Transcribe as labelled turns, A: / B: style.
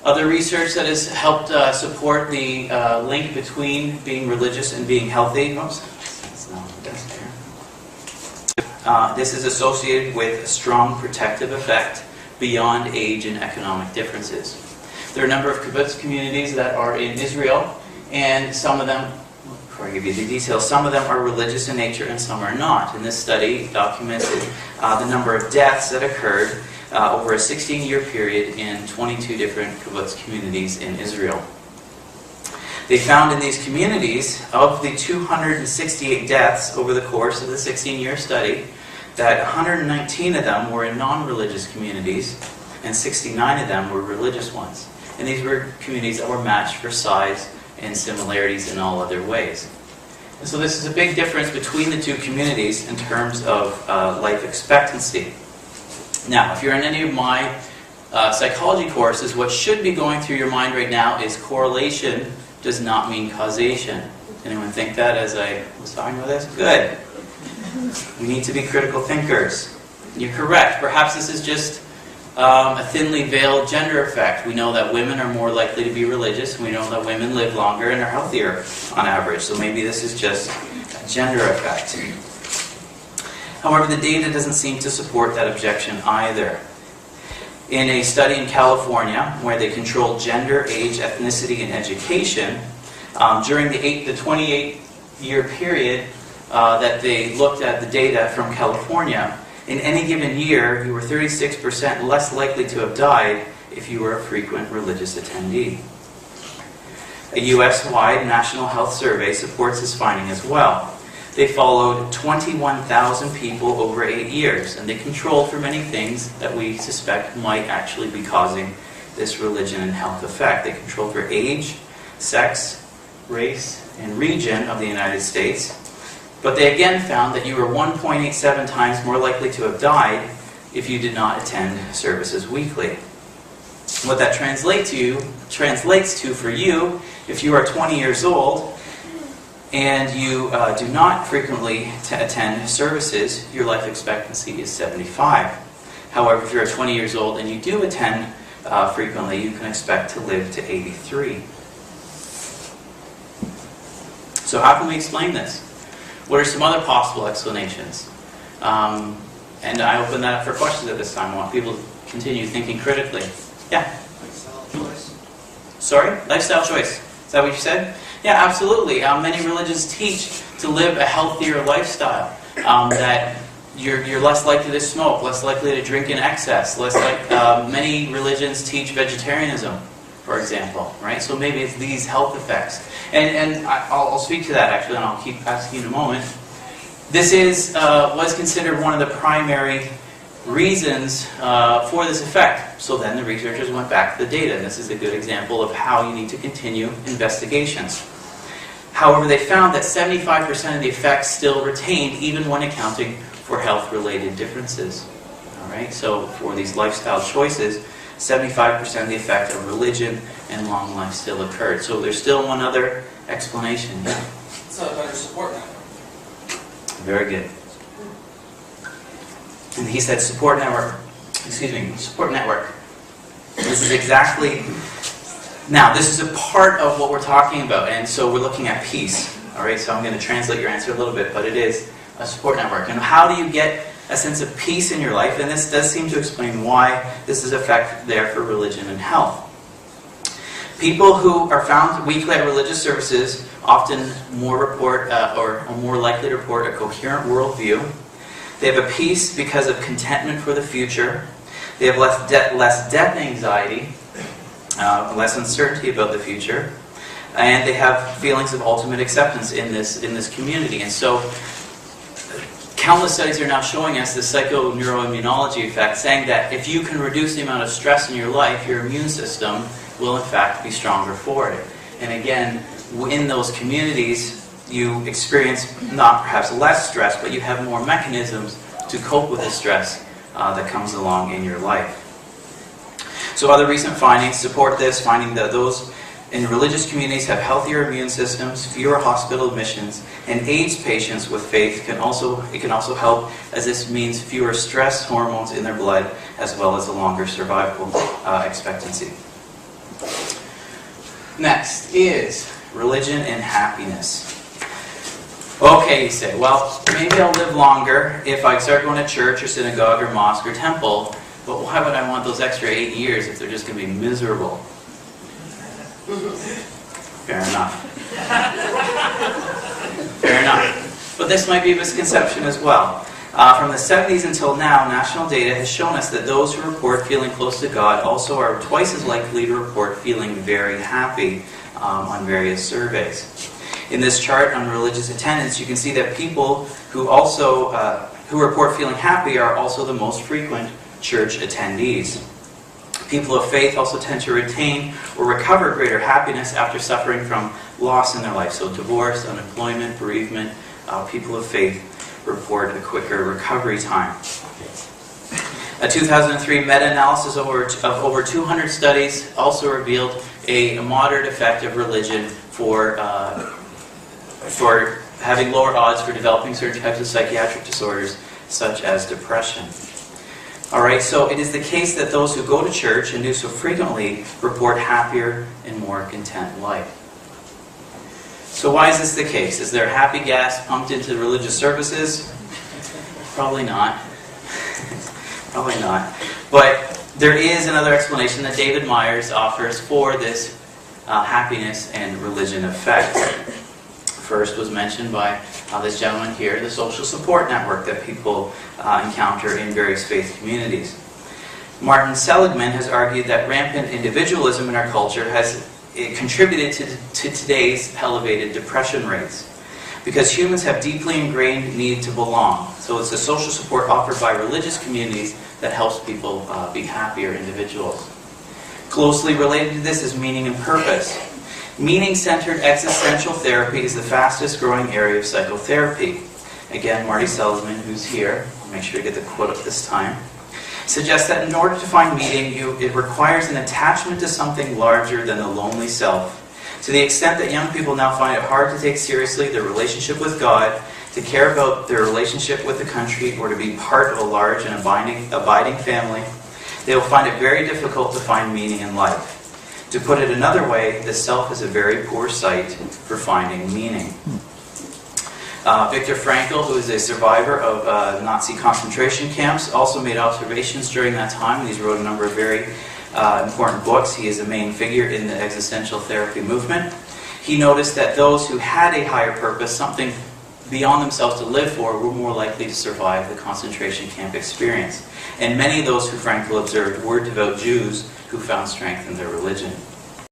A: Other research that has helped support the link between being religious and being healthy. Oops, that's not the best here. This is associated with a strong protective effect beyond age and economic differences. There are a number of kibbutz communities that are in Israel, and some of them, before I give you the details, some of them are religious in nature and some are not. And this study documented the number of deaths that occurred over a 16-year period in 22 different kibbutz communities in Israel. They found in these communities, of the 268 deaths over the course of the 16-year study, that 119 of them were in non-religious communities, and 69 of them were religious ones. And these were communities that were matched for size and similarities in all other ways. And so this is a big difference between the two communities in terms of life expectancy. Now, if you're in any of my psychology courses, what should be going through your mind right now is correlation does not mean causation. Anyone think that as I was talking about this? Good. We need to be critical thinkers. You're correct. Perhaps this is just a thinly veiled gender effect. We know that women are more likely to be religious. We know that women live longer and are healthier on average. So maybe this is just a gender effect. However, the data doesn't seem to support that objection either. In a study in California, where they controlled gender, age, ethnicity, and education, during the 28-year period that they looked at the data from California, in any given year, you were 36% less likely to have died if you were a frequent religious attendee. A US-wide national health survey supports this finding as well. They followed 21,000 people over 8 years, and they controlled for many things that we suspect might actually be causing this religion and health effect. They controlled for age, sex, race, and region of the United States. But they again found that you were 1.87 times more likely to have died if you did not attend services weekly. What that translates to for you, if you are 20 years old and you do not frequently attend services, your life expectancy is 75. However, if you're 20 years old and you do attend frequently, you can expect to live to 83. So how can we explain this? What are some other possible explanations? And I open that up for questions at this time. I want people to continue thinking critically. Yeah?
B: Lifestyle choice.
A: Sorry? Lifestyle choice. Is that what you said? Yeah, absolutely. Many religions teach to live a healthier lifestyle. That you're less likely to smoke, less likely to drink in excess. Many religions teach vegetarianism, for example, right? So maybe it's these health effects. And I'll speak to that actually, and I'll keep asking in a moment. This was considered one of the primary reasons for this effect. So then the researchers went back to the data. And this is a good example of how you need to continue investigations. However, they found that 75% of the effects still retained even when accounting for health-related differences. All right, so for these lifestyle choices, 75% of the effect of religion and long life still occurred. So there's still one other explanation. Yeah?
B: It's a better support network.
A: Very good. And he said support network. Support network. This is exactly... Now, this is a part of what we're talking about, and so we're looking at peace. All right, so I'm going to translate your answer a little bit, but it is a support network. And how do you get a sense of peace in your life? And this does seem to explain why this is a fact there for religion and health. People who are found weekly at religious services often more likely to report a coherent worldview. They have a peace because of contentment for the future. They have less death anxiety, less uncertainty about the future, and they have feelings of ultimate acceptance in this community. And so, countless studies are now showing us the psychoneuroimmunology effect, saying that if you can reduce the amount of stress in your life, your immune system will in fact be stronger for it. And again, in those communities, you experience not perhaps less stress, but you have more mechanisms to cope with the stress that comes along in your life. So other recent findings support this, finding that those in religious communities have healthier immune systems, fewer hospital admissions, and AIDS patients with faith can also help, as this means fewer stress hormones in their blood, as well as a longer survival expectancy. Next is religion and happiness. Okay, you say, well, maybe I'll live longer if I start going to church or synagogue or mosque or temple, but why would I want those extra 8 years if they're just going to be miserable? Fair enough. Fair enough. But this might be a misconception as well. From the 70s until now, national data has shown us that those who report feeling close to God also are twice as likely to report feeling very happy on various surveys. In this chart on religious attendance, you can see that people who report feeling happy are also the most frequent church attendees. People of faith also tend to retain or recover greater happiness after suffering from loss in their life. So divorce, unemployment, bereavement, people of faith report a quicker recovery time. A 2003 meta-analysis of over 200 studies also revealed a moderate effect of religion for having lower odds for developing certain types of psychiatric disorders, such as depression. Alright, so it is the case that those who go to church and do so frequently report happier and more content life. So why is this the case? Is there happy gas pumped into religious services? Probably not. Probably not. But there is another explanation that David Myers offers for this happiness and religion effect. First was mentioned by this gentleman here, the social support network that people encounter in various faith communities. Martin Seligman has argued that rampant individualism in our culture has contributed to today's elevated depression rates, because humans have deeply ingrained need to belong. So it's the social support offered by religious communities that helps people be happier individuals. Closely related to this is meaning and purpose. Meaning-centered existential therapy is the fastest growing area of psychotherapy. Again, Marty Seligman, who's here, I'll make sure to get the quote up this time, suggests that in order to find meaning, it requires an attachment to something larger than the lonely self. To the extent that young people now find it hard to take seriously their relationship with God, to care about their relationship with the country, or to be part of a large and abiding family, they will find it very difficult to find meaning in life. To put it another way, the self is a very poor site for finding meaning. Viktor Frankl, who is a survivor of Nazi concentration camps, also made observations during that time, and he's wrote a number of very important books. He is a main figure in the existential therapy movement. He noticed that those who had a higher purpose, something beyond themselves to live for, were more likely to survive the concentration camp experience. And many of those who Frankl observed were devout Jews who found strength in their religion.